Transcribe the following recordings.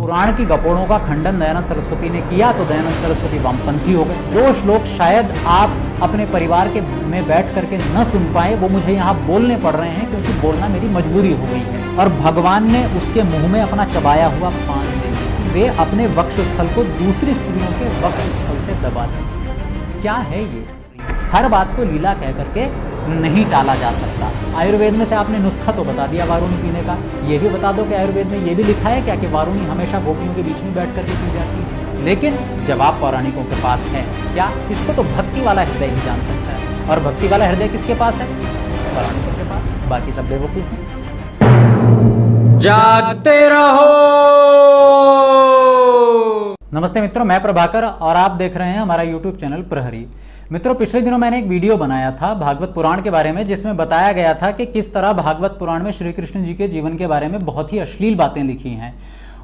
पुराण की गपोड़ों का खंडन दयानंद सरस्वती ने किया तो दयानंद सरस्वती वामपंथी हो गए। जो श्लोक शायद आप अपने परिवार के में बैठ करके न सुन पाए वो मुझे यहाँ बोलने पड़ रहे हैं, क्योंकि बोलना मेरी मजबूरी हो गई है। और भगवान ने उसके मुंह में अपना चबाया हुआ पान दे दिया। वे अपने वक्षस्थल को दूसरी स्त्रियों के वक्षस्थल से दबा दें। क्या है ये? हर बात को लीला कह करके नहीं टाला जा सकता। आयुर्वेद में से आपने नुस्खा तो बता दिया वारुणी पीने का, ये भी बता दो कि आयुर्वेद में ये भी लिखा है क्या कि वारुणी हमेशा गोपियों के बीच में बैठ करके पी जाती है। लेकिन जवाब पौराणिकों के पास है क्या? इसको तो भक्ति वाला हृदय ही जान सकता है। और भक्ति वाला हृदय किसके पास है? पौराणिकों के पास। बाकी सब बेवकूफ हैं। जागते रहो। नमस्ते मित्रों, मैं प्रभाकर और आप देख रहे हैं हमारा YouTube चैनल प्रहरी। मित्रों, पिछले दिनों मैंने एक वीडियो बनाया था भागवत पुराण के बारे में, जिसमें बताया गया था कि किस तरह भागवत पुराण में श्री कृष्ण जी के जीवन के बारे में बहुत ही अश्लील बातें लिखी हैं।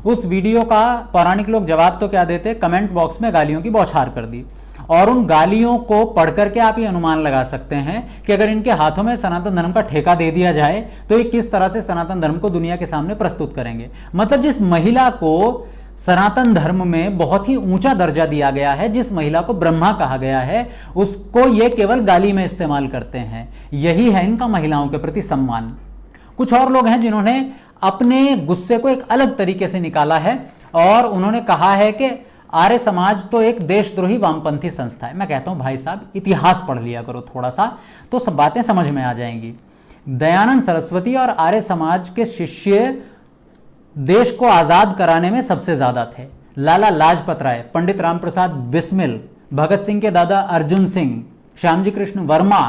उस वीडियो का पौराणिक लोग जवाब तो क्या देते, कमेंट बॉक्स में गालियों की बौछार कर दी। और उन गालियों को पढ़ करके आप ये अनुमान लगा सकते हैं कि अगर इनके हाथों में सनातन धर्म का ठेका दे दिया जाए तो ये किस तरह से सनातन धर्म को दुनिया के सामने प्रस्तुत करेंगे। मतलब जिस महिला को सनातन धर्म में बहुत ही ऊंचा दर्जा दिया गया है, जिस महिला को ब्रह्मा कहा गया है, उसको ये केवल गाली में इस्तेमाल करते हैं। यही है इनका महिलाओं के प्रति सम्मान। कुछ और लोग हैं जिन्होंने अपने गुस्से को एक अलग तरीके से निकाला है और उन्होंने कहा है कि आर्य समाज तो एक देशद्रोही वामपंथी संस्था है। मैं कहता हूं भाई साहब, इतिहास पढ़ लिया करो थोड़ा सा, तो सब बातें समझ में आ जाएंगी। दयानंद सरस्वती और आर्य समाज के शिष्य देश को आजाद कराने में सबसे ज्यादा थे। लाला लाजपत राय, पंडित रामप्रसाद बिस्मिल, भगत सिंह के दादा अर्जुन सिंह, श्यामजी कृष्ण वर्मा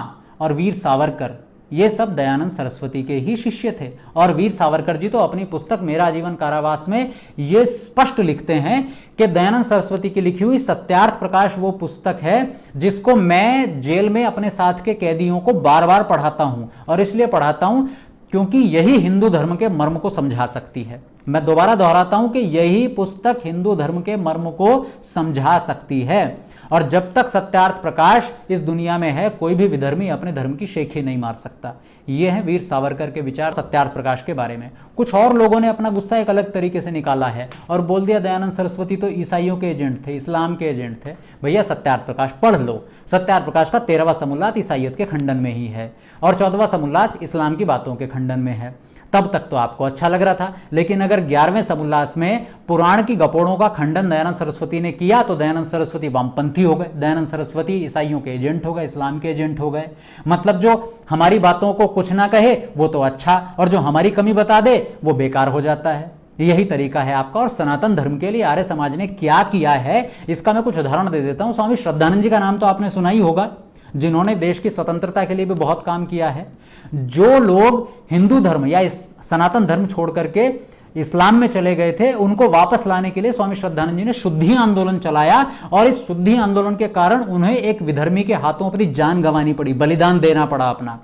और वीर सावरकर, ये सब दयानंद सरस्वती के ही शिष्य थे। और वीर सावरकर जी तो अपनी पुस्तक मेरा जीवन कारावास में ये स्पष्ट लिखते हैं कि दयानंद सरस्वती की लिखी हुई सत्यार्थ प्रकाश वो पुस्तक है जिसको मैं जेल में अपने साथ के कैदियों को बार बार पढ़ाता हूं। और इसलिए पढ़ाता हूं क्योंकि यही हिंदू धर्म के मर्म को समझा सकती है। मैं दोबारा दोहराता हूं कि यही पुस्तक हिंदू धर्म के मर्म को समझा सकती है। और जब तक सत्यार्थ प्रकाश इस दुनिया में है, कोई भी विधर्मी अपने धर्म की शेखी नहीं मार सकता। ये है वीर सावरकर के विचार सत्यार्थ प्रकाश के बारे में। कुछ और लोगों ने अपना गुस्सा एक अलग तरीके से निकाला है और बोल दिया दयानंद सरस्वती तो ईसाइयों के एजेंट थे, इस्लाम के एजेंट थे। भैया सत्यार्थ प्रकाश पढ़ लो। सत्यार्थ प्रकाश का 13वां समोल्लास ईसाइयत के खंडन में ही है और 14वां समोल्लास इस्लाम की बातों के खंडन में है। तब तक तो आपको अच्छा लग रहा था, लेकिन अगर 11वें समोल्लास में पुराण की गपोड़ों का खंडन दयानंद सरस्वती ने किया तो दयानंद सरस्वती वामपंथी हो गए, दयानंद सरस्वती ईसाइयों के एजेंट हो गए, इस्लाम के एजेंट हो गए। मतलब जो हमारी बातों को कुछ ना कहे वो तो अच्छा, और जो हमारी कमी बता दे वो बेकार हो जाता है। यही तरीका है आपका। और सनातन धर्म के लिए आर्य समाज ने क्या किया है इसका मैं कुछ उदाहरण दे देता हूं। स्वामी श्रद्धानंद जी का नाम तो आपने सुना ही होगा, जिन्होंने देश की स्वतंत्रता के लिए भी बहुत काम किया है। जो लोग हिंदू धर्म या इस सनातन धर्म छोड़ करके इस्लाम में चले गए थे, उनको वापस लाने के लिए स्वामी श्रद्धानंद जी ने शुद्धि आंदोलन चलाया और इस शुद्धि आंदोलन के कारण उन्हें एक विधर्मी के हाथों अपनी जान गंवानी पड़ी, बलिदान देना पड़ा अपना।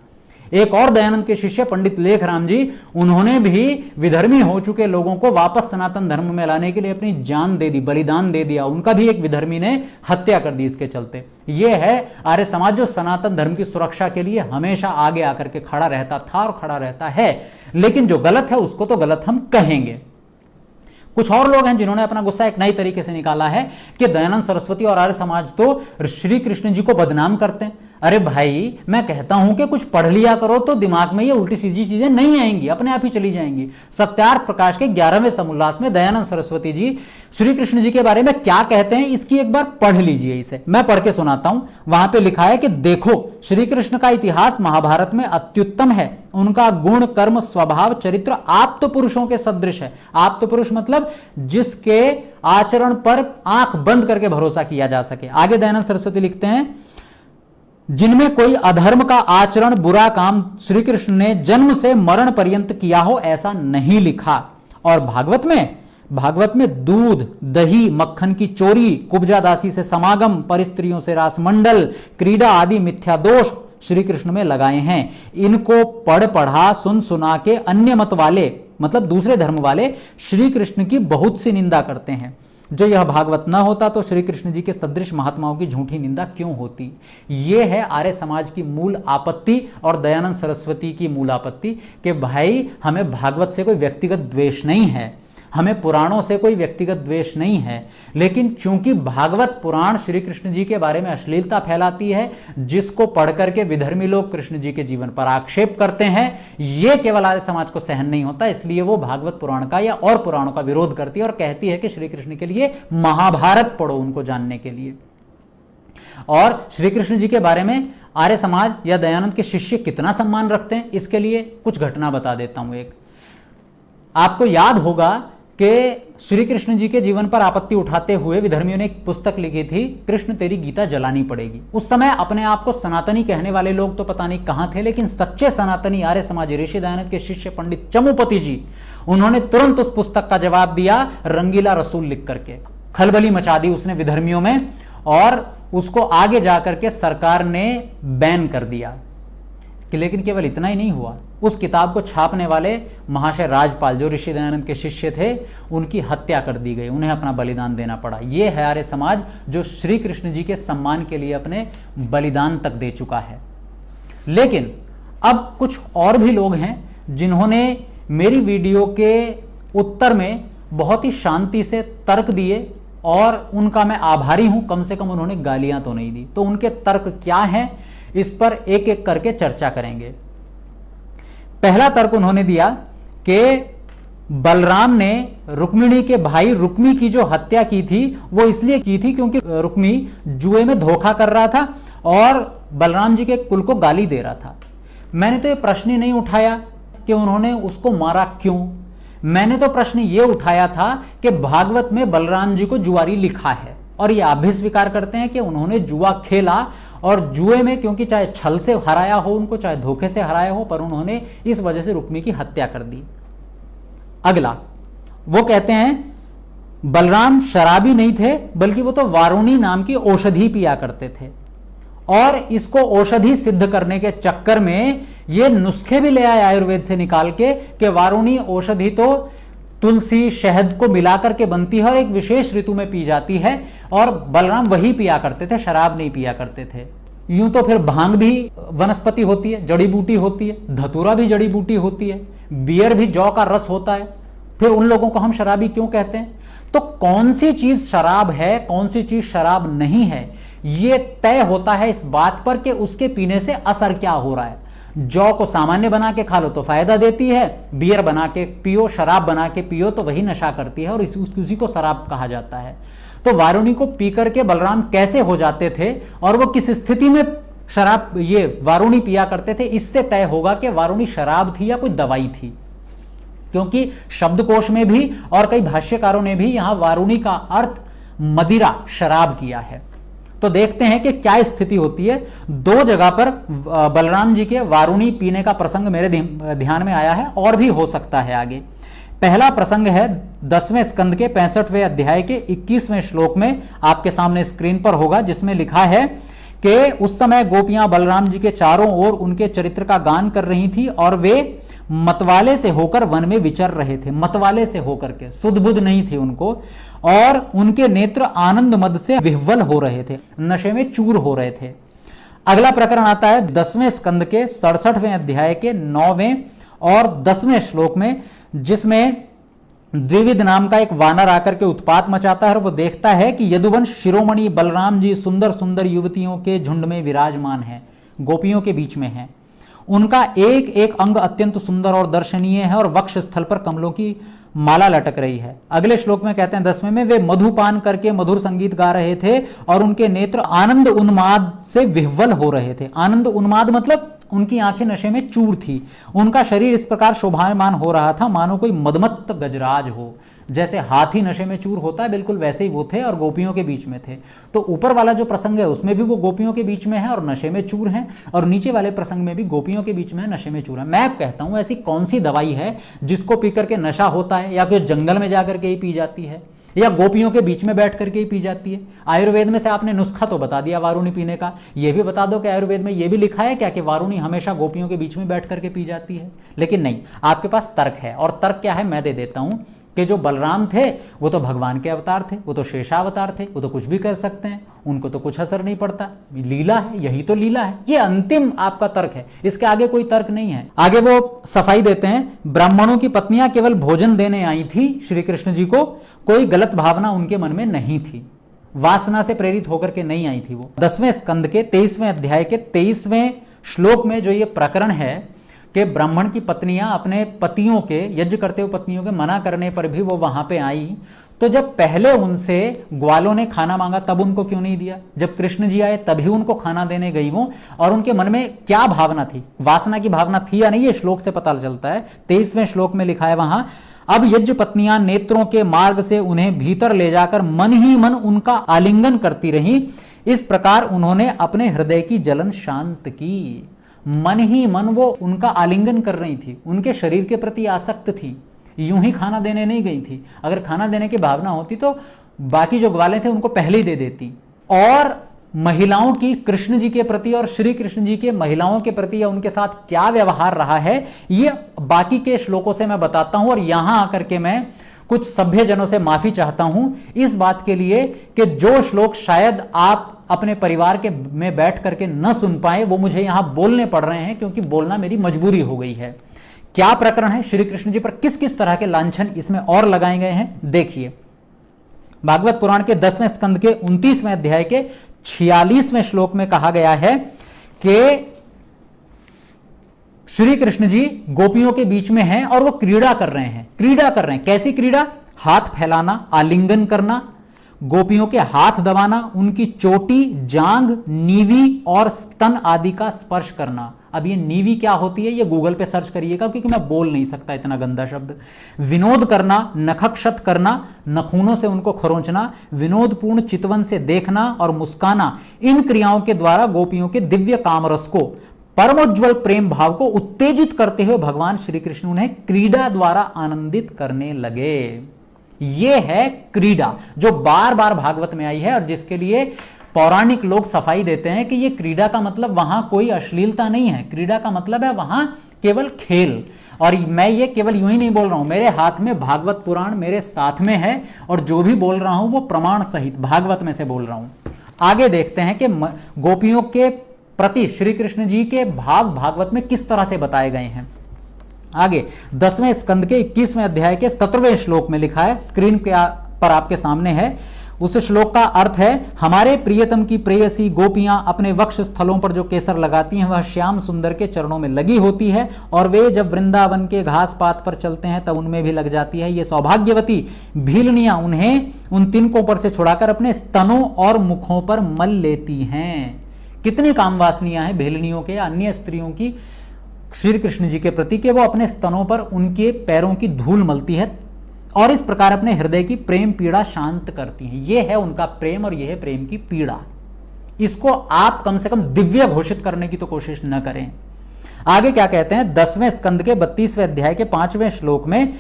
एक और दयानंद के शिष्य पंडित लेखराम जी, उन्होंने भी विधर्मी हो चुके लोगों को वापस सनातन धर्म में लाने के लिए अपनी जान दे दी, बलिदान दे दिया। उनका भी एक विधर्मी ने हत्या कर दी इसके चलते। यह है आर्य समाज जो सनातन धर्म की सुरक्षा के लिए हमेशा आगे आकर के खड़ा रहता था और खड़ा रहता है। लेकिन जो गलत है उसको तो गलत हम कहेंगे। कुछ और लोग हैं जिन्होंने अपना गुस्सा एक नई तरीके से निकाला है कि दयानंद सरस्वती और आर्य समाज तो श्री कृष्ण जी को बदनाम करते हैं। अरे भाई, मैं कहता हूं कि कुछ पढ़ लिया करो तो दिमाग में ये उल्टी सीधी चीजें नहीं आएंगी, अपने आप ही चली जाएंगी। सत्यार्थ प्रकाश के 11वें समोल्लास में दयानंद सरस्वती जी श्री कृष्ण जी के बारे में क्या कहते हैं इसकी एक बार पढ़ लीजिए। इसे मैं पढ़ के सुनाता हूं। वहां पे लिखा है कि देखो, श्री कृष्ण का इतिहास महाभारत में अत्युत्तम है। उनका गुण, कर्म, स्वभाव, चरित्र आप्त पुरुषों के सदृश है। आप्त पुरुष मतलब जिसके आचरण पर आंख बंद करके भरोसा किया जा सके। आगे दयानंद सरस्वती लिखते हैं, जिनमें कोई अधर्म का आचरण, बुरा काम श्री कृष्ण ने जन्म से मरण पर्यंत किया हो ऐसा नहीं लिखा। और भागवत में दूध, दही, मक्खन की चोरी, कुब्जा दासी से समागम, परिस्त्रियों से रासमंडल, क्रीड़ा आदि मिथ्या दोष श्री कृष्ण में लगाए हैं। इनको पढ़ पढ़ा सुन सुना के अन्य मत वाले, मतलब दूसरे धर्म वाले, श्री कृष्ण की बहुत सी निंदा करते हैं। जो यह भागवत न होता तो श्री कृष्ण जी के सदृश महात्माओं की झूठी निंदा क्यों होती। यह है आर्य समाज की मूल आपत्ति और दयानंद सरस्वती की मूल आपत्ति कि भाई हमें भागवत से कोई व्यक्तिगत द्वेष नहीं है, हमें पुराणों से कोई व्यक्तिगत द्वेष नहीं है, लेकिन चूंकि भागवत पुराण श्री कृष्ण जी के बारे में अश्लीलता फैलाती है, जिसको पढ़ करके विधर्मी लोग कृष्ण जी के जीवन पर आक्षेप करते हैं, यह केवल आर्य समाज को सहन नहीं होता, इसलिए वो भागवत पुराण का या और पुराणों का विरोध करती है और कहती है कि श्री कृष्ण के लिए महाभारत पढ़ो उनको जानने के लिए। और श्री कृष्ण जी के बारे में आर्य समाज या दयानंद के शिष्य कितना सम्मान रखते हैं, इसके लिए कुछ घटना बता देता हूं। एक आपको याद होगा कि श्री कृष्ण जी के जीवन पर आपत्ति उठाते हुए विधर्मियों ने एक पुस्तक लिखी थी, कृष्ण तेरी गीता जलानी पड़ेगी। उस समय अपने आप को सनातनी कहने वाले लोग तो पता नहीं कहां थे, लेकिन सच्चे सनातनी आर्य समाजी ऋषि दयानंद के शिष्य पंडित चमुपति जी, उन्होंने तुरंत उस पुस्तक का जवाब दिया रंगीला रसूल लिख करके। खलबली मचा दी उसने विधर्मियों में और उसको आगे जाकर के सरकार ने बैन कर दिया। लेकिन केवल इतना ही नहीं हुआ, उस किताब को छापने वाले महाशय राजपाल जो ऋषि दयानंद के शिष्य थे, उनकी हत्या कर दी गई, उन्हें अपना बलिदान देना पड़ा। यह है आर्य समाज जो श्री कृष्ण जी के सम्मान के लिए अपने बलिदान तक दे चुका है। लेकिन अब कुछ और भी लोग हैं जिन्होंने मेरी वीडियो के उत्तर में बहुत ही शांति से तर्क दिए और उनका मैं आभारी हूं, कम से कम उन्होंने गालियां तो नहीं दी। तो उनके तर्क क्या हैं, इस पर एक एक करके चर्चा करेंगे। पहला तर्क उन्होंने दिया कि बलराम ने रुक्मिणी के भाई रुक्मी की जो हत्या की थी वो इसलिए की थी क्योंकि रुक्मी जुए में धोखा कर रहा था और बलराम जी के कुल को गाली दे रहा था। मैंने तो ये प्रश्न ही नहीं उठाया कि उन्होंने उसको मारा क्यों। मैंने तो प्रश्न ये उठाया था कि भागवत में बलराम जी को जुआरी लिखा है और ये आप भी स्वीकार करते हैं कि उन्होंने जुआ खेला और जुए में क्योंकि चाहे छल से हराया हो उनको, चाहे धोखे से हराया हो, पर उन्होंने इस वजह से रुक्मी की हत्या कर दी। अगला वो कहते हैं बलराम शराबी नहीं थे बल्कि वो तो वारुणी नाम की औषधि पिया करते थे और इसको औषधि सिद्ध करने के चक्कर में ये नुस्खे भी ले आए आयुर्वेद से निकाल के कि वारुणी औषधि तो तुलसी शहद को मिलाकर के बनती है और एक विशेष ऋतु में पी जाती है और बलराम वही पिया करते थे, शराब नहीं पिया करते थे। यूं तो फिर भांग भी वनस्पति होती है, जड़ी बूटी होती है, धतूरा भी जड़ी बूटी होती है, बियर भी जौ का रस होता है, फिर उन लोगों को हम शराबी क्यों कहते हैं? तो कौन सी चीज शराब है, कौन सी चीज शराब नहीं है, यह तय होता है इस बात पर कि उसके पीने से असर क्या हो रहा है। जौ को सामान्य बना के खा लो तो फायदा देती है, बियर बना के पियो, शराब बना के पियो तो वही नशा करती है और उसी को शराब कहा जाता है। तो वारुणी को पी करके बलराम कैसे हो जाते थे और वो किस स्थिति में शराब ये वारुणी पिया करते थे, इससे तय होगा कि वारुणी शराब थी या कोई दवाई थी। क्योंकि शब्दकोश में भी और कई भाष्यकारों ने भी यहां वारुणी का अर्थ मदिरा, शराब किया है। तो देखते हैं कि क्या स्थिति होती है। दो जगह पर बलराम जी के वारुणी पीने का प्रसंग मेरे ध्यान में आया है और भी हो सकता है आगे। पहला प्रसंग है 10वें स्कंद के 65वें अध्याय के 21वें श्लोक में, आपके सामने स्क्रीन पर होगा, जिसमें लिखा है कि उस समय गोपियां बलराम जी के चारों ओर उनके चरित्र का गान कर रही थी और वे मतवाले से होकर वन में विचर रहे थे। मतवाले से होकर के, सुध बुध नहीं थी उनको, और उनके नेत्र आनंद मद से विह्वल हो रहे थे, नशे में चूर हो रहे थे। अगला प्रकरण आता है 10वें स्कंद के 67वें अध्याय के 9वें और 10वें श्लोक में, जिसमें द्विविद नाम का एक वानर आकर के उत्पात मचाता है और वो देखता है कि यदुवंश शिरोमणि बलराम जी सुंदर सुंदर युवतियों के झुंड में विराजमान है, गोपियों के बीच में है। उनका एक एक अंग अत्यंत सुंदर और दर्शनीय है और वक्ष स्थल पर कमलों की माला लटक रही है। अगले श्लोक में कहते हैं 10वें में, वे मधुपान करके मधुर संगीत गा रहे थे और उनके नेत्र आनंद उन्माद से विह्वल हो रहे थे। आनंद उन्माद मतलब उनकी आंखें नशे में चूर थी। उनका शरीर इस प्रकार शोभायमान हो रहा था मानो कोई मदमत्त गजराज हो, जैसे हाथी नशे में चूर होता है, बिल्कुल वैसे ही वो थे और गोपियों के बीच में थे। तो ऊपर वाला जो प्रसंग है उसमें भी वो गोपियों के बीच में है और नशे में चूर हैं, और नीचे वाले प्रसंग में भी गोपियों के बीच में है, नशे में चूर है। मैं कहता हूं ऐसी कौन सी दवाई है जिसको पी करके नशा होता है, या फिर जंगल में जाकर के ही पी जाती है, या गोपियों के बीच में बैठ करके ही पी जाती है? आयुर्वेद में से आपने नुस्खा तो बता दिया वारुणी पीने का, यह भी बता दो कि आयुर्वेद में यह भी लिखा है क्या कि वारुणी हमेशा गोपियों के बीच में बैठ करके पी जाती है? लेकिन नहीं, आपके पास तर्क है, और तर्क क्या है मैं दे देता हूं कि जो बलराम थे वो तो भगवान के अवतार थे, वो तो शेषावतार थे, वो तो कुछ भी कर सकते हैं, उनको तो कुछ असर नहीं पड़ता, लीला है, यही तो लीला है। ये अंतिम आपका तर्क है, इसके आगे कोई तर्क नहीं है। आगे वो सफाई देते हैं, ब्राह्मणों की पत्नियां केवल भोजन देने आई थी श्री कृष्ण जी को, कोई गलत भावना उनके मन में नहीं थी, वासना से प्रेरित होकर के नहीं आई थी वो। 10वें स्कंद के 23वें अध्याय के 23वें श्लोक में जो ये प्रकरण है कि ब्राह्मण की पत्नियां अपने पतियों के, यज्ञ करते हुए पत्नियों के मना करने पर भी वो वहां पे आई, तो जब पहले उनसे ग्वालों ने खाना मांगा तब उनको क्यों नहीं दिया? जब कृष्ण जी आए तभी उनको खाना देने गई वो, और उनके मन में क्या भावना थी, वासना की भावना थी या नहीं, ये श्लोक से पता चलता है। 23वें श्लोक में लिखा है वहां, अब यज्ञ पत्नियां नेत्रों के मार्ग से उन्हें भीतर ले जाकर मन ही मन उनका आलिंगन करती रही, इस प्रकार उन्होंने अपने हृदय की जलन शांत की। मन ही मन वो उनका आलिंगन कर रही थी, उनके शरीर के प्रति आसक्त थी, यूं ही खाना देने नहीं गई थी। अगर खाना देने की भावना होती तो बाकी जो ग्वाले थे उनको पहले ही दे देती। और महिलाओं की कृष्ण जी के प्रति और श्री कृष्ण जी के महिलाओं के प्रति या उनके साथ क्या व्यवहार रहा है, ये बाकी के श्लोकों से मैं बताता हूं। और यहां आकर के मैं कुछ सभ्य जनों से माफी चाहता हूं इस बात के लिए कि जो श्लोक शायद आप अपने परिवार के में बैठ करके न सुन पाए, वो मुझे यहां बोलने पड़ रहे हैं, क्योंकि बोलना मेरी मजबूरी हो गई है। क्या प्रकरण है, श्री कृष्ण जी पर किस किस तरह के लांछन इसमें और लगाए गए हैं, देखिए। भागवत पुराण के 10वें स्कंद के 29वें अध्याय के 46वें श्लोक में कहा गया है कि श्री कृष्ण जी गोपियों के बीच में हैं और वो क्रीड़ा कर रहे हैं। क्रीड़ा कर रहे हैं, कैसी क्रीड़ा? हाथ फैलाना, आलिंगन करना, गोपियों के हाथ दबाना, उनकी चोटी, जांघ, नीवी और स्तन आदि का स्पर्श करना। अब ये नीवी क्या होती है, ये गूगल पे सर्च करिएगा, क्योंकि मैं बोल नहीं सकता इतना गंदा शब्द। विनोद करना, नखक्षत करना, नखूनों से उनको खरोंचना, विनोदपूर्ण चितवन से देखना और मुस्काना, इन क्रियाओं के द्वारा गोपियों के दिव्य कामरस को, परमोज्वल प्रेम भाव को उत्तेजित करते हुए भगवान श्री कृष्ण उन्हें क्रीड़ा द्वारा आनंदित करने लगे। यह है क्रीड़ा जो बार बार भागवत में आई है, और जिसके लिए पौराणिक लोग सफाई देते हैं कि यह क्रीड़ा का मतलब वहां कोई अश्लीलता नहीं है, क्रीड़ा का मतलब है वहां केवल खेल। और मैं ये केवल यूं ही नहीं बोल रहा हूं, मेरे हाथ में भागवत पुराण मेरे साथ में है, और जो भी बोल रहा हूं वो प्रमाण सहित भागवत में से बोल रहा हूं। आगे देखते हैं कि गोपियों के प्रति श्री कृष्ण जी के भाव भागवत में किस तरह से बताए गए हैं। आगे 10वें स्कंद के 21वें अध्याय के 17वें श्लोक में लिखा है, स्क्रीन पर आपके सामने है। उस श्लोक का अर्थ है, हमारे प्रियतम की प्रेयसी गोपियां अपने वक्ष स्थलों पर जो केसर लगाती हैं वह श्याम सुंदर के चरणों में लगी होती है, और वे जब वृंदावन के घास पात पर चलते हैं तब उनमें भी लग जाती है। ये सौभाग्यवती भीलनियां उन्हें उन तिनकों पर से छुड़ाकर अपने स्तनों और मुखों पर मल लेती हैं। कितनी कामवासनियां हैं भेलनियों के, अन्य स्त्रियों की श्री कृष्ण जी के प्रति, कि वो अपने स्तनों पर उनके पैरों की धूल मलती है और इस प्रकार अपने हृदय की प्रेम पीड़ा शांत करती हैं। ये है उनका प्रेम और यह है प्रेम की पीड़ा। इसको आप कम से कम दिव्य घोषित करने की तो कोशिश न करें। आगे क्या कहते हैं, 10वें स्कंद के 32वें अध्याय के 5वें श्लोक में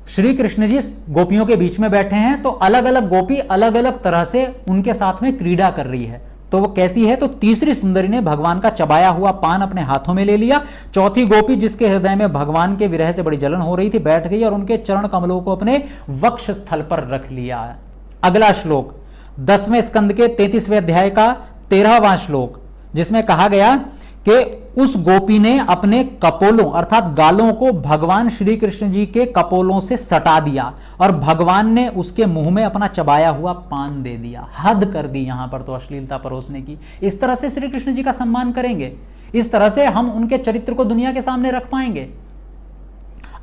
श्री कृष्ण जी गोपियों के बीच में बैठे हैं, तो अलग अलग गोपी अलग अलग तरह से उनके साथ में क्रीड़ा कर रही है। तो वो कैसी है, तो तीसरी सुंदरी ने भगवान का चबाया हुआ पान अपने हाथों में ले लिया। चौथी गोपी, जिसके हृदय में भगवान के विरह से बड़ी जलन हो रही थी, बैठ गई और उनके चरण कमलों को अपने वक्ष स्थल पर रख लिया। अगला श्लोक 10वें स्कंद के 33वें अध्याय का 13वां श्लोक, जिसमें कहा गया कि उस गोपी ने अपने कपोलों अर्थात गालों को भगवान श्री कृष्ण जी के कपोलों से सटा दिया और भगवान ने उसके मुंह में अपना चबाया हुआ पान दे दिया। हद कर दी यहां पर तो अश्लीलता परोसने की। इस तरह से श्री कृष्ण जी का सम्मान करेंगे, इस तरह से हम उनके चरित्र को दुनिया के सामने रख पाएंगे।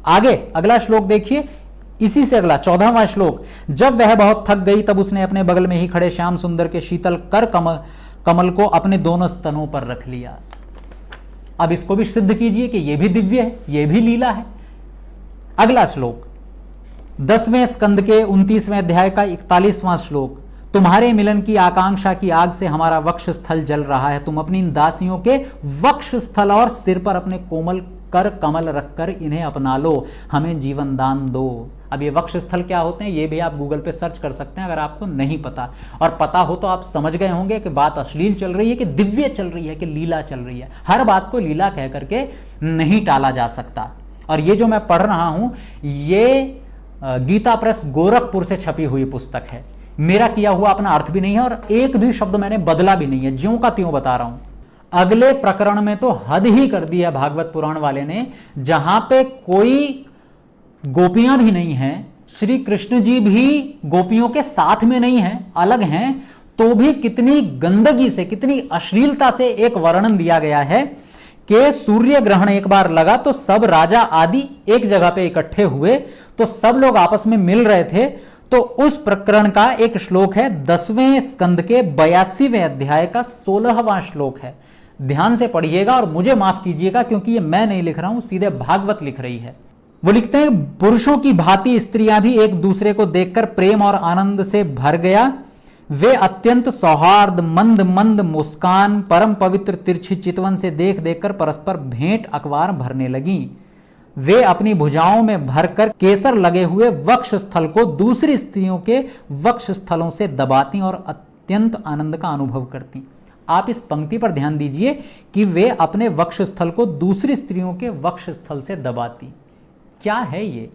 आगे अगला श्लोक देखिए, इसी से अगला 14वां श्लोक, जब वह बहुत थक गई तब उसने अपने बगल में ही खड़े श्याम सुंदर के शीतल कर कमल को अपने दोनों स्तनों पर रख लिया। अब इसको भी सिद्ध कीजिए कि यह भी दिव्य है, यह भी लीला है। अगला श्लोक 10वें स्कंद के 29वें अध्याय का 41वां श्लोक, तुम्हारे मिलन की आकांक्षा की आग से हमारा वक्ष स्थल जल रहा है, तुम अपनी इन दासियों के वक्ष स्थल और सिर पर अपने कोमल कर कमल रखकर इन्हें अपना लो, हमें जीवन दान दो। अब ये वक्ष स्थल क्या होते हैं, ये भी आप गूगल पे सर्च कर सकते हैं अगर आपको नहीं पता, और पता हो तो आप समझ गए होंगे कि बात अश्लील चल रही है कि दिव्य चल रही है कि लीला चल रही है। हर बात को लीला कह करके नहीं टाला जा सकता। और ये जो मैं पढ़ रहा हूं ये गीता प्रेस गोरखपुर से छपी हुई पुस्तक है। मेरा किया हुआ अपना अर्थ भी नहीं है और एक भी शब्द मैंने बदला भी नहीं है, ज्यों का त्यों बता रहा हूं। अगले प्रकरण में तो हद ही कर दिया भागवत पुराण वाले ने, जहां पे कोई गोपियां भी नहीं हैं, श्री कृष्ण जी भी गोपियों के साथ में नहीं हैं, अलग हैं, तो भी कितनी गंदगी से, कितनी अश्लीलता से एक वर्णन दिया गया है कि सूर्य ग्रहण एक बार लगा तो सब राजा आदि एक जगह पे इकट्ठे हुए, तो सब लोग आपस में मिल रहे थे। तो उस प्रकरण का एक श्लोक है 10वें स्कंद के 82वें अध्याय का 16वां श्लोक है। ध्यान से पढ़िएगा और मुझे माफ कीजिएगा क्योंकि ये मैं नहीं लिख रहा हूं, सीधे भागवत लिख रही है। वो लिखते हैं, पुरुषों की भांति स्त्रियां भी एक दूसरे को देखकर प्रेम और आनंद से भर गया। वे अत्यंत सौहार्द, मंद मंद मुस्कान, परम पवित्र तिरछी चितवन से देख देखकर परस्पर भेंट अखबार भरने लगी। वे अपनी भुजाओं में भरकर केसर लगे हुए वक्ष स्थल को दूसरी स्त्रियों के वक्ष स्थलों से दबाती और अत्यंत आनंद का अनुभव करती। आप इस पंक्ति पर ध्यान दीजिए कि वे अपने वक्ष स्थल को दूसरी स्त्रियों के वक्ष स्थल से दबाती। क्या है ये?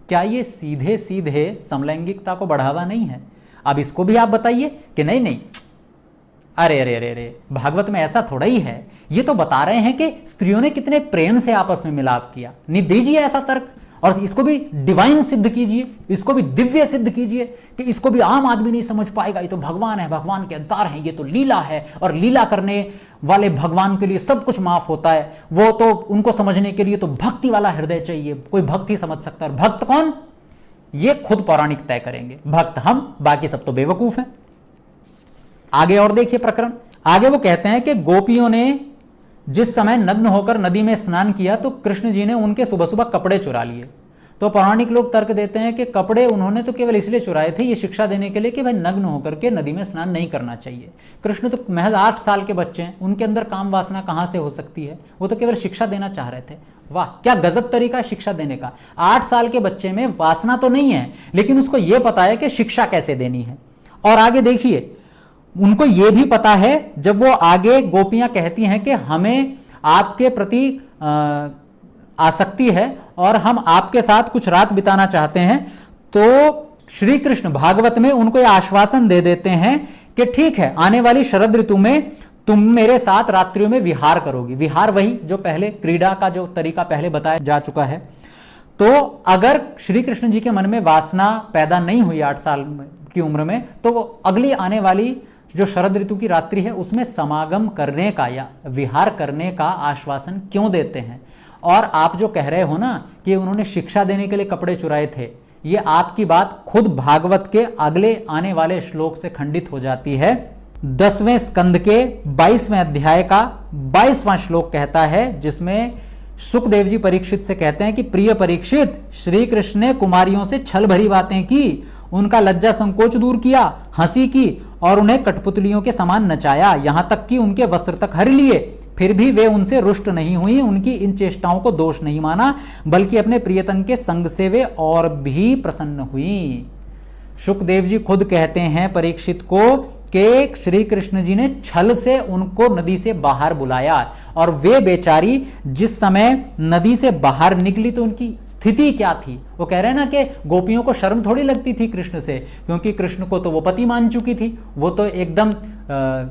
क्या ये सीधे सीधे समलैंगिकता को बढ़ावा नहीं है? अब इसको भी आप बताइए कि नहीं नहीं, अरे अरे अरे अरे, भागवत में ऐसा थोड़ा ही है। ये तो बता रहे हैं कि स्त्रियों ने कितने प्रेम से आपस में मिलाप किया। नहीं दीजिए ऐसा तर्क, और इसको भी डिवाइन सिद्ध कीजिए, इसको भी दिव्य सिद्ध कीजिए कि इसको भी आम आदमी नहीं समझ पाएगा। ये तो भगवान है, भगवान के अवतार है, ये तो लीला है, और लीला करने वाले भगवान के लिए सब कुछ माफ होता है। वो तो उनको समझने के लिए तो भक्ति वाला हृदय चाहिए, कोई भक्ति समझ सकता है। भक्त कौन? ये खुद पौराणिक तय करेंगे। भक्त हम, बाकी सब तो बेवकूफ हैं। आगे और देखिए प्रकरण। आगे वो कहते हैं कि गोपियों ने जिस समय नग्न होकर नदी में स्नान किया तो कृष्ण जी ने उनके सुबह सुबह कपड़े चुरा लिए। तो पौराणिक लोग तर्क देते हैं कि कपड़े उन्होंने तो केवल इसलिए चुराए थे, ये शिक्षा देने के लिए कि भाई नग्न होकर के नदी में स्नान नहीं करना चाहिए। कृष्ण तो महज 8 साल के बच्चे हैं, उनके अंदर काम वासना कहां से हो सकती है? वो तो केवल शिक्षा देना चाह रहे थे। वाह, क्या गजब तरीका है शिक्षा देने का। 8 साल के बच्चे में वासना तो नहीं है, लेकिन उसको यह पता है कि शिक्षा कैसे देनी है। और आगे देखिए, उनको यह भी पता है, जब वो आगे गोपियां कहती हैं कि हमें आपके प्रति आसक्ति है और हम आपके साथ कुछ रात बिताना चाहते हैं, तो श्री कृष्ण भागवत में उनको यह आश्वासन दे देते हैं कि ठीक है, आने वाली शरद ऋतु में तुम मेरे साथ रात्रियों में विहार करोगी। विहार वही जो पहले क्रीड़ा का जो तरीका पहले बताया जा चुका है। तो अगर श्री कृष्ण जी के मन में वासना पैदा नहीं हुई 8 साल की उम्र में, तो वो अगली आने वाली जो शरद ऋतु की रात्रि है उसमें समागम करने का या विहार करने का आश्वासन क्यों देते हैं? और आप जो कह रहे हो ना कि उन्होंने शिक्षा देने के लिए कपड़े चुराए थे, ये आपकी बात खुद भागवत के अगले आने वाले श्लोक से खंडित हो जाती है। 10वें स्कंद के 22वें अध्याय का 22वां श्लोक कहता है, जिसमें सुखदेव जी परीक्षित से कहते हैं कि प्रिय परीक्षित, श्री कृष्ण ने कुमारियों से छल भरी बातें की, उनका लज्जा संकोच दूर किया, हंसी की और उन्हें कठपुतलियों के समान नचाया, यहां तक कि उनके वस्त्र तक हर लिए। फिर भी वे उनसे रुष्ट नहीं हुई, उनकी इन चेष्टाओं को दोष नहीं माना, बल्कि अपने प्रियतम के संग से वे और भी प्रसन्न हुई। सुखदेव जी खुद कहते हैं परीक्षित को कि श्री कृष्ण जी ने छल से उनको नदी से बाहर बुलाया, और वे बेचारी जिस समय नदी से बाहर निकली तो उनकी स्थिति क्या थी? वो कह रहे हैं ना कि गोपियों को शर्म थोड़ी लगती थी कृष्ण से, क्योंकि कृष्ण को तो वो पति मान चुकी थी। वो तो एकदम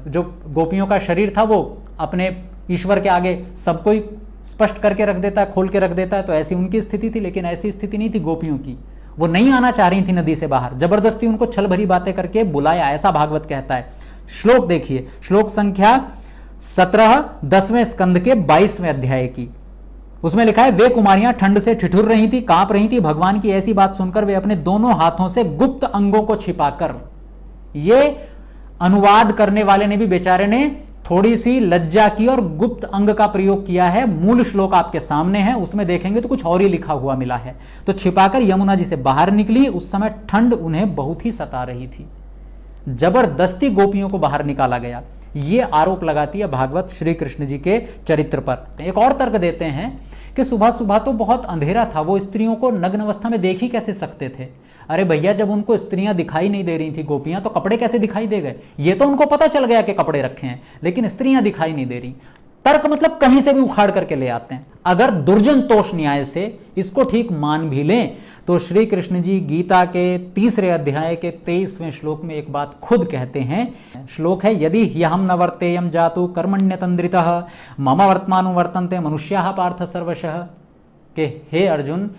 जो गोपियों का शरीर था वो अपने ईश्वर के आगे सबको ही स्पष्ट करके रख देता है, खोल के रख देता है। तो ऐसी उनकी स्थिति थी, लेकिन ऐसी स्थिति नहीं थी गोपियों की। वो नहीं आना चाह रही थी नदी से बाहर, जबरदस्ती उनको छल भरी बातें करके बुलाया, ऐसा भागवत कहता है। श्लोक देखिए, श्लोक संख्या 17 10वें स्कंद के 22वें अध्याय की। उसमें लिखा है, वे कुमारियां ठंड से ठिठुर रही थी, कांप रही थी। भगवान की ऐसी बात सुनकर वे अपने दोनों हाथों से गुप्त अंगों को छिपाकर, ये अनुवाद करने वाले ने भी बेचारे ने थोड़ी सी लज्जा की और गुप्त अंग का प्रयोग किया है। मूल श्लोक आपके सामने है, उसमें देखेंगे तो कुछ और ही लिखा हुआ मिला है। तो छिपाकर यमुना जी से बाहर निकली। उस समय ठंड उन्हें बहुत ही सता रही थी, जबरदस्ती गोपियों को बाहर निकाला गया। ये आरोप लगाती है भागवत श्री कृष्ण जी के चरित्र पर। एक और तर्क देते हैं कि सुबह सुबह तो बहुत अंधेरा था, वो स्त्रियों को नग्न अवस्था में देख ही कैसे सकते थे? अरे भैया, जब उनको स्त्रियां दिखाई नहीं दे रही थी गोपियां, तो कपड़े कैसे दिखाई दे गए? ये तो उनको पता चल गया कि कपड़े रखे हैं, लेकिन स्त्रियां दिखाई नहीं दे रही। तर्क मतलब कहीं से भी उखाड़ करके ले आते हैं। अगर दुर्जन तोष न्याय से इसको ठीक मान भी लें तो श्री कृष्ण जी गीता के 3 अध्याय के 23वें श्लोक में एक बात खुद कहते हैं। श्लोक है, यदि ह्यहम न वर्तेयम जातु कर्मण्यतंद्रितः मम वर्तमानु वर्तन्ते मनुष्याः पार्थ सर्वशः, कि हे अर्जुन,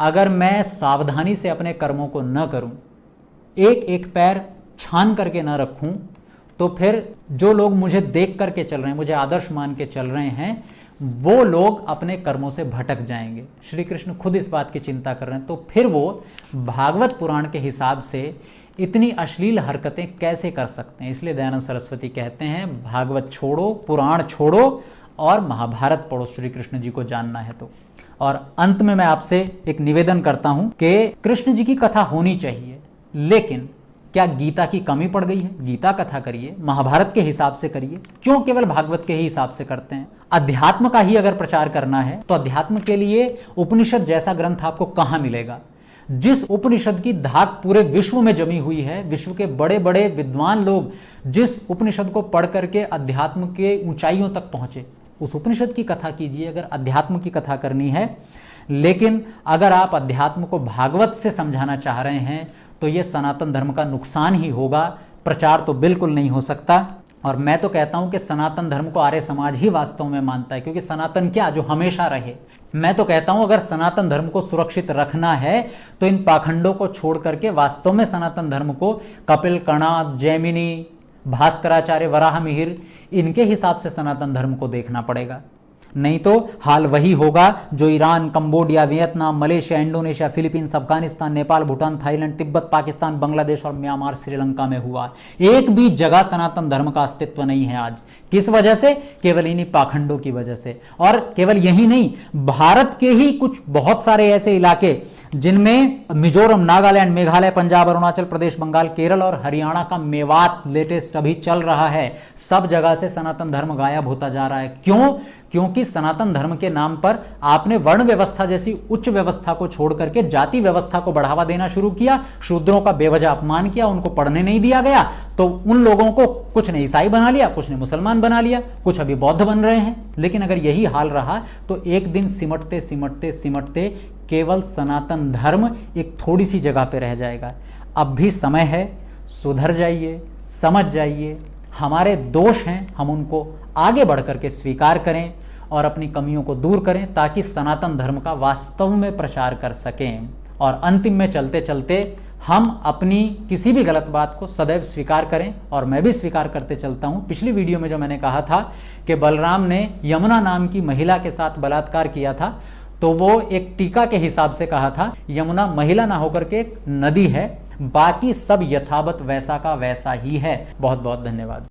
अगर मैं सावधानी से अपने कर्मों को न करूं, एक एक पैर छान करके न रखूं, तो फिर जो लोग मुझे देख करके चल रहे हैं, मुझे आदर्श मान के चल रहे हैं, वो लोग अपने कर्मों से भटक जाएंगे। श्री कृष्ण खुद इस बात की चिंता कर रहे हैं। तो फिर वो भागवत पुराण के हिसाब से इतनी अश्लील हरकतें कैसे कर सकते हैं? इसलिए दयानंद सरस्वती कहते हैं, भागवत छोड़ो, पुराण छोड़ो और महाभारत पढ़ो श्री कृष्ण जी को जानना है तो। और अंत में मैं आपसे एक निवेदन करता हूं कि कृष्ण जी की कथा होनी चाहिए, लेकिन क्या गीता की कमी पड़ गई है? गीता कथा करिए, महाभारत के हिसाब से करिए, क्यों केवल भागवत के ही हिसाब से करते हैं? अध्यात्म का ही अगर प्रचार करना है तो अध्यात्म के लिए उपनिषद जैसा ग्रंथ आपको कहां मिलेगा? जिस उपनिषद की धाक पूरे विश्व में जमी हुई है, विश्व के बड़े बड़े विद्वान लोग जिस उपनिषद को पढ़ करके अध्यात्म के ऊंचाइयों तक पहुंचे, उस उपनिषद की कथा कीजिए अगर अध्यात्म की कथा करनी है। लेकिन अगर आप अध्यात्म को भागवत से समझाना चाह रहे हैं तो यह सनातन धर्म का नुकसान ही होगा, प्रचार तो बिल्कुल नहीं हो सकता। और मैं तो कहता हूं कि सनातन धर्म को आर्य समाज ही वास्तव में मानता है, क्योंकि सनातन क्या, जो हमेशा रहे। मैं तो कहता हूं अगर सनातन धर्म को सुरक्षित रखना है तो इन पाखंडों को छोड़ करके वास्तव में सनातन धर्म को कपिल, कणाद, जैमिनी, भास्कराचार्य, वराह मिहिर, इनके हिसाब से सनातन धर्म को देखना पड़ेगा। नहीं तो हाल वही होगा जो Iran, Cambodia, Vietnam, Malaysia, Indonesia, Philippines, Afghanistan, Nepal, Bhutan, Thailand, Tibet, Pakistan, Bangladesh और म्यांमार, श्रीलंका में हुआ। एक भी जगह सनातन धर्म का अस्तित्व नहीं है आज। किस वजह से? केवल इन्हीं पाखंडों की वजह से। और केवल यही नहीं, भारत के ही कुछ बहुत सारे ऐसे इलाके जिनमें मिजोरम, नागालैंड, मेघालय, पंजाब, अरुणाचल प्रदेश, बंगाल, केरल और हरियाणा का मेवात लेटेस्ट अभी चल रहा है, सब जगह से सनातन धर्म गायब होता जा रहा है। क्यों? क्योंकि सनातन धर्म के नाम पर आपने वर्ण व्यवस्था जैसी उच्च व्यवस्था को छोड़ करके जाति व्यवस्था को बढ़ावा देना शुरू किया, शूद्रों का बेवजह अपमान किया, उनको पढ़ने नहीं दिया गया, तो उन लोगों को कुछ ने ईसाई बना लिया, कुछ ने मुसलमान बना लिया, कुछ अभी बौद्ध बन रहे हैं। लेकिन अगर यही हाल रहा तो एक दिन सिमटते सिमटते सिमटते केवल सनातन धर्म एक थोड़ी सी जगह पे रह जाएगा। अब भी समय है, सुधर जाइए, समझ जाइए, हमारे दोष हैं, हम उनको आगे बढ़ करके स्वीकार करें और अपनी कमियों को दूर करें ताकि सनातन धर्म का वास्तव में प्रचार कर सकें। और अंतिम में चलते चलते हम अपनी किसी भी गलत बात को सदैव स्वीकार करें, और मैं भी स्वीकार करते चलता हूं। पिछली वीडियो में जो मैंने कहा था कि बलराम ने यमुना नाम की महिला के साथ बलात्कार किया था, तो वो एक टीका के हिसाब से कहा था यमुना महिला ना होकर के एक नदी है, बाकी सब यथावत वैसा का वैसा ही है। बहुत बहुत धन्यवाद।